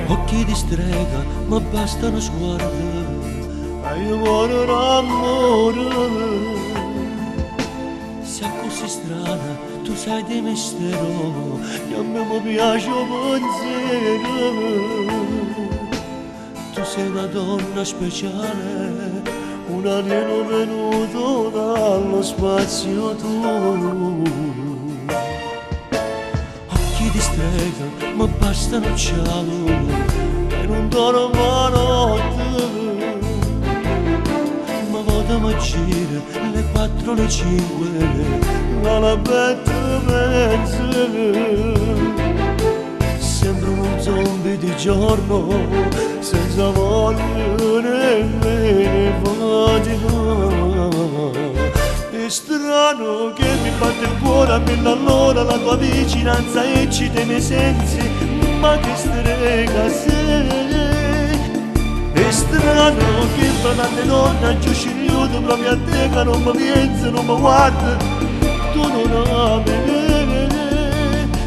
Occhi di strega, ma bastano sguardi, e io muoro d'amore. Sei così strana, tu sai di mistero, che a me mi piace un pensiero. Tu sei una donna speciale, un alieno venuto dallo spazio tu. Occhi di strega, ma bastano cielo, e non dormo notte. Ma vado a gira, le 4, le 5, la betta mezza. Sembra un zombie di giorno, senza voglia nemmeno fatica. È strano che mi batte il cuore a mille all'ora, la tua vicinanza eccita i miei sensi, ma che strega sei. È strano che fra tante donne giù ci riudo proprio a te, che non mi pensa, non mi guarda, tu non ami me.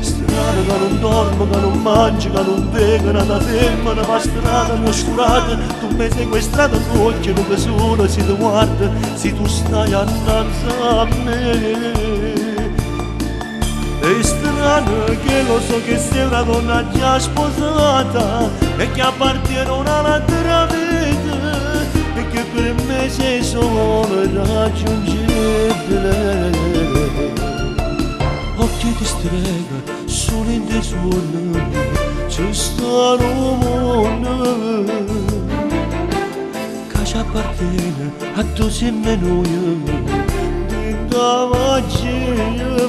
Strano che non dormo, che non mangio, che non vedo, nata ferma, una fa strada, mi oscurata, tu mi sequestrato, tu occhio che solo si ti guarda, se tu stai annanzi a me. È strano che lo so che sei una donna già sposata e che appartiene a un'altra vita e che per me sei solo raggiungibile. Occhi di strega, solo in dei suoni, c'è sta un mondo che ci appartiene a tu sei meno io, di magia.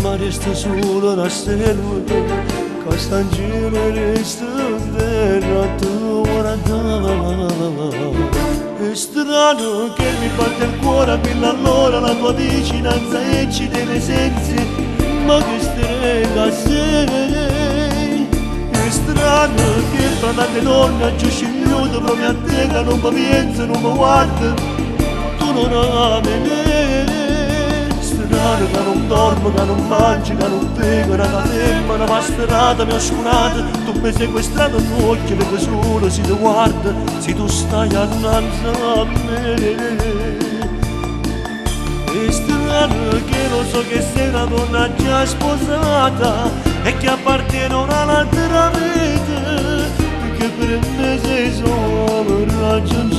Ma resta solo una stella che sta in giro e resta terra tu guarda. È strano che mi batte il cuore a mille all'ora, la tua vicinanza eccita i miei sensi, ma che strega sei. È strano che fra tante donne giù scigliuto proprio a te, che non mi pensa, non mi guarda, tu non ami me. Strano che non dormo, che non mangio, che non bevo, una ferma, una mascherata mi oscurata, tu mi sequestrato, tu occhio che solo si ti guarda, se tu stai annanzi a me. È strano che lo so che sei una donna già sposata e che appartiene a un'altra vita, perché per me sei solo raggiungibile.